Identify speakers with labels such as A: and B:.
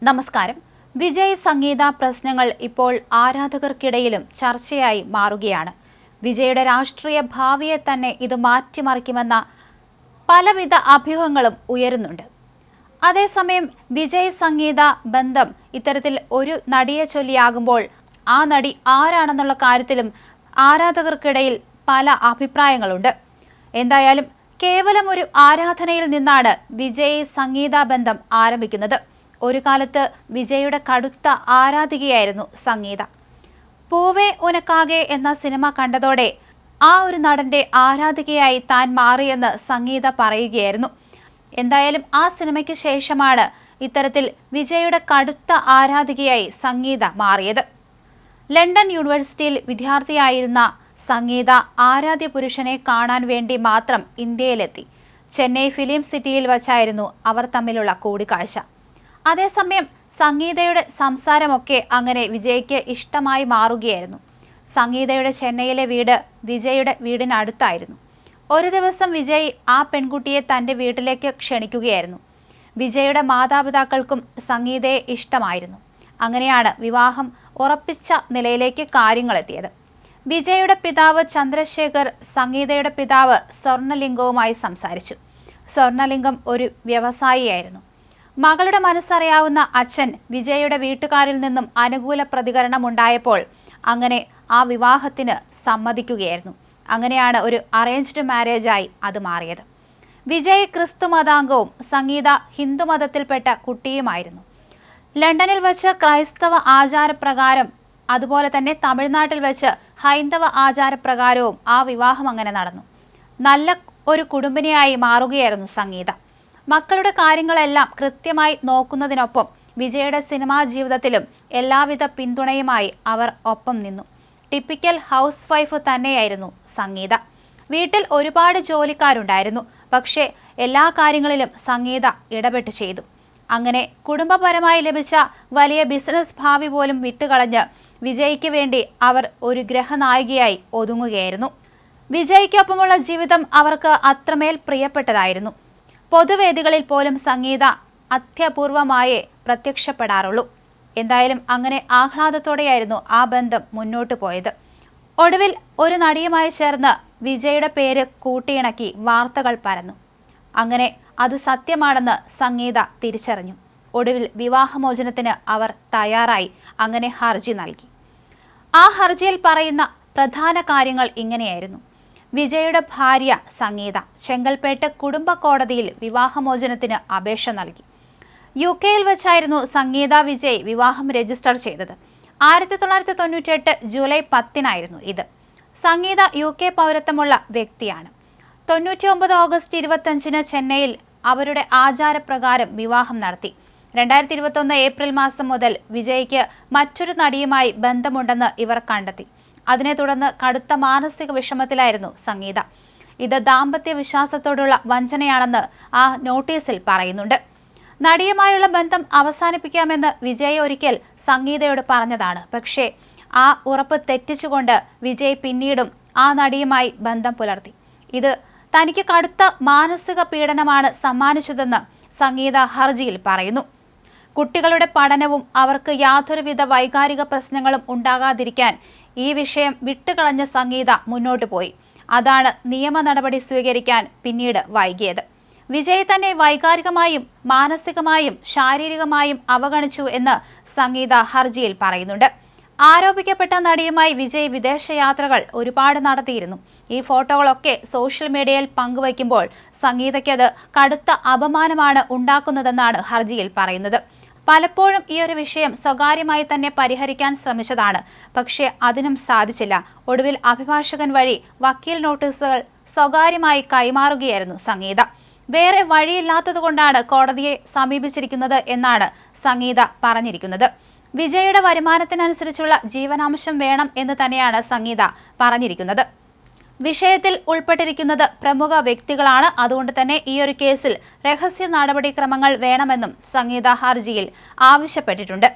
A: നമസ്കാരം. വിജയ് സംഗീത പ്രശ്നങ്ങൾ ഇപ്പോൾ ആരാധകർക്കിടയിലും ചർച്ചയായി മാറുകയാണ്. വിജയുടെ രാഷ്ട്രീയ ഭാവിയെ തന്നെ ഇത് മാറ്റിമറിക്കുമെന്ന പലവിധ അഭ്യൂഹങ്ങളും ഉയരുന്നുണ്ട്. അതേസമയം വിജയ് സംഗീത ബന്ധം ഇത്തരത്തിൽ ഒരു നടിയെ ചൊല്ലിയാകുമ്പോൾ ആ നടി ആരാണെന്നുള്ള കാര്യത്തിലും ആരാധകർക്കിടയിൽ പല അഭിപ്രായങ്ങളുണ്ട്. എന്തായാലും കേവലം ഒരു ആരാധനയിൽ നിന്നാണ് വിജയ് സംഗീത ബന്ധം ആരംഭിക്കുന്നത്. ഒരു കാലത്ത് വിജയുടെ കടുത്ത ആരാധികയായിരുന്നു സംഗീത. പൂവേ ഉനക്കാകെ എന്ന സിനിമ കണ്ടതോടെ ആ ഒരു നടന്റെ ആരാധികയായി താൻ മാറിയെന്ന് സംഗീത പറയുകയായിരുന്നു. എന്തായാലും ആ സിനിമയ്ക്ക് ശേഷമാണ് ഇത്തരത്തിൽ വിജയുടെ കടുത്ത ആരാധികയായി സംഗീത മാറിയത്. ലണ്ടൻ യൂണിവേഴ്സിറ്റിയിൽ വിദ്യാർത്ഥിയായിരുന്ന സംഗീത ആരാധ്യ പുരുഷനെ കാണാൻ വേണ്ടി മാത്രം ഇന്ത്യയിലെത്തി. ചെന്നൈ ഫിലിം സിറ്റിയിൽ വച്ചായിരുന്നു അവർ തമ്മിലുള്ള കൂടിക്കാഴ്ച. അതേസമയം സംഗീതയുടെ സംസാരമൊക്കെ അങ്ങനെ വിജയ്ക്ക് ഇഷ്ടമായി മാറുകയായിരുന്നു. സംഗീതയുടെ ചെന്നൈയിലെ വീട് വിജയുടെ വീടിനടുത്തായിരുന്നു. ഒരു ദിവസം വിജയ് ആ പെൺകുട്ടിയെ തൻ്റെ വീട്ടിലേക്ക് ക്ഷണിക്കുകയായിരുന്നു. വിജയുടെ മാതാപിതാക്കൾക്കും സംഗീതയെ ഇഷ്ടമായിരുന്നു. അങ്ങനെയാണ് വിവാഹം ഉറപ്പിച്ച നിലയിലേക്ക് കാര്യങ്ങളെത്തിയത്. വിജയുടെ പിതാവ് ചന്ദ്രശേഖർ സംഗീതയുടെ പിതാവ് സ്വർണലിംഗവുമായി സംസാരിച്ചു. സ്വർണലിംഗം ഒരു വ്യവസായിയായിരുന്നു. മകളുടെ മനസ്സറിയാവുന്ന അച്ഛൻ വിജയുടെ വീട്ടുകാരിൽ നിന്നും അനുകൂല പ്രതികരണം ഉണ്ടായപ്പോൾ അങ്ങനെ ആ വിവാഹത്തിന് സമ്മതിക്കുകയായിരുന്നു. അങ്ങനെയാണ് ഒരു അറേഞ്ച്ഡ് മാരേജായി അത് മാറിയത്. വിജയ് ക്രിസ്തു മതാംഗവും സംഗീത ഹിന്ദുമതത്തിൽപ്പെട്ട കുട്ടിയുമായിരുന്നു. ലണ്ടനിൽ വെച്ച് ക്രൈസ്തവ ആചാരപ്രകാരം അതുപോലെ തന്നെ തമിഴ്നാട്ടിൽ വെച്ച് ഹൈന്ദവ ആചാരപ്രകാരവും ആ വിവാഹം അങ്ങനെ നടന്നു. നല്ല ഒരു കുടുംബിനിയായി മാറുകയായിരുന്നു സംഗീത. മക്കളുടെ കാര്യങ്ങളെല്ലാം കൃത്യമായി നോക്കുന്നതിനൊപ്പം വിജയുടെ സിനിമാ ജീവിതത്തിലും എല്ലാവിധ പിന്തുണയുമായി അവർ ഒപ്പം നിന്നു. ടിപ്പിക്കൽ ഹൗസ് വൈഫ് തന്നെയായിരുന്നു സംഗീത. വീട്ടിൽ ഒരുപാട് ജോലിക്കാരുണ്ടായിരുന്നു. പക്ഷേ എല്ലാ കാര്യങ്ങളിലും സംഗീത ഇടപെട്ട് ചെയ്തു. അങ്ങനെ കുടുംബപരമായി ലഭിച്ച വലിയ ബിസിനസ് ഭാവി പോലും വിട്ടുകളഞ്ഞ് വിജയ്ക്ക് വേണ്ടി അവർ ഒരു ഗ്രഹനായികയായി ഒതുങ്ങുകയായിരുന്നു. വിജയ്ക്കൊപ്പമുള്ള ജീവിതം അവർക്ക് അത്രമേൽ പ്രിയപ്പെട്ടതായിരുന്നു. പൊതുവേദികളിൽ പോലും സംഗീത അത്യപൂർവമായേ പ്രത്യക്ഷപ്പെടാറുള്ളൂ. എന്തായാലും അങ്ങനെ ആഹ്ലാദത്തോടെയായിരുന്നു ആ ബന്ധം മുന്നോട്ട് പോയത്. ഒടുവിൽ ഒരു നടിയുമായി ചേർന്ന് വിജയുടെ പേര് കൂട്ടിയിണക്കി വാർത്തകൾ പരന്നു. അങ്ങനെ അത് സത്യമാണെന്ന് സംഗീത തിരിച്ചറിഞ്ഞു. ഒടുവിൽ വിവാഹമോചനത്തിന് അവർ തയ്യാറായി. അങ്ങനെ ഹർജി നൽകി. ആ ഹർജിയിൽ പറയുന്ന പ്രധാന കാര്യങ്ങൾ ഇങ്ങനെയായിരുന്നു. വിജയുടെ ഭാര്യ സംഗീത ചെങ്കൽപ്പേട്ട് കുടുംബ കോടതിയിൽ വിവാഹമോചനത്തിന് അപേക്ഷ നൽകി. UK-യിൽ വെച്ചായിരുന്നു സംഗീത വിജയ് വിവാഹം രജിസ്റ്റർ ചെയ്തത്. 1998 ജൂലൈ 10 ഇത്. സംഗീത UK പൗരത്വമുള്ള വ്യക്തിയാണ്. 99 ഓഗസ്റ്റ് 25 ചെന്നൈയിൽ അവരുടെ ആചാരപ്രകാരം വിവാഹം നടത്തി. 2021 ഏപ്രിൽ മാസം മുതൽ വിജയ്ക്ക് മറ്റൊരു നടിയുമായി ബന്ധമുണ്ടെന്ന് ഇവർ കണ്ടെത്തി. അതിനെ തുടർന്ന് കടുത്ത മാനസിക വിഷമത്തിലായിരുന്നു സംഗീത. ഇത് ദാമ്പത്യ വിശ്വാസത്തോടുള്ള വഞ്ചനയാണെന്ന് ആ നോട്ടീസിൽ പറയുന്നുണ്ട്. നടിയുമായുള്ള ബന്ധം അവസാനിപ്പിക്കാമെന്ന് വിജയ് ഒരിക്കൽ സംഗീതയോട് പറഞ്ഞതാണ്. പക്ഷേ ആ ഉറപ്പ് തെറ്റിച്ചുകൊണ്ട് വിജയ് പിന്നീടും ആ നടിയുമായി ബന്ധം പുലർത്തി. ഇത് തനിക്ക് കടുത്ത മാനസിക പീഡനമാണ് സമ്മാനിച്ചതെന്ന് സംഗീത ഹർജിയിൽ പറയുന്നു. കുട്ടികളുടെ പഠനവും അവർക്ക് യാതൊരുവിധ വൈകാരിക പ്രശ്നങ്ങളും ഉണ്ടാകാതിരിക്കാൻ ഈ വിഷയം വിട്ടുകളഞ്ഞ സംഗീത മുന്നോട്ട് പോയി. അതാണ് നിയമ നടപടി സ്വീകരിക്കാൻ പിന്നീട് വൈകിയത്. വിജയ് തന്നെ വൈകാരികമായും മാനസികമായും ശാരീരികമായും അവഗണിച്ചു എന്ന് സംഗീത ഹർജിയിൽ പറയുന്നുണ്ട്. ആരോപിക്കപ്പെട്ട നടിയുമായി വിജയ് വിദേശയാത്രകൾ ഒരുപാട് നടത്തിയിരുന്നു. ഈ ഫോട്ടോകളൊക്കെ സോഷ്യൽ മീഡിയയിൽ പങ്കുവയ്ക്കുമ്പോൾ സംഗീതയ്ക്കത് കടുത്ത അപമാനമാണ് ഉണ്ടാക്കുന്നതെന്നാണ് ഹർജിയിൽ പറയുന്നത്. പലപ്പോഴും ഈ ഒരു വിഷയം സ്വകാര്യമായി തന്നെ പരിഹരിക്കാൻ ശ്രമിച്ചതാണ്. പക്ഷേ അതിനും സാധിച്ചില്ല. ഒടുവിൽ അഭിഭാഷകൻ വഴി വക്കീൽ നോട്ടീസുകൾ സ്വകാര്യമായി കൈമാറുകയായിരുന്നു സംഗീത. വേറെ വഴിയില്ലാത്തതുകൊണ്ടാണ് കോടതിയെ സമീപിച്ചിരിക്കുന്നത് എന്നാണ് സംഗീത പറഞ്ഞിരിക്കുന്നത്. വിജയുടെ വരുമാനത്തിനനുസരിച്ചുള്ള ജീവനാംശം വേണം എന്ന് തന്നെയാണ് സംഗീത പറഞ്ഞിരിക്കുന്നത്. വിഷയത്തിൽ ഉൾപ്പെട്ടിരിക്കുന്നത് പ്രമുഖ വ്യക്തികളാണ്. അതുകൊണ്ട് തന്നെ ഈ ഒരു കേസിൽ രഹസ്യ നടപടിക്രമങ്ങൾ വേണമെന്നും സംഗീത ഹർജിയിൽ ആവശ്യപ്പെട്ടിട്ടുണ്ട്.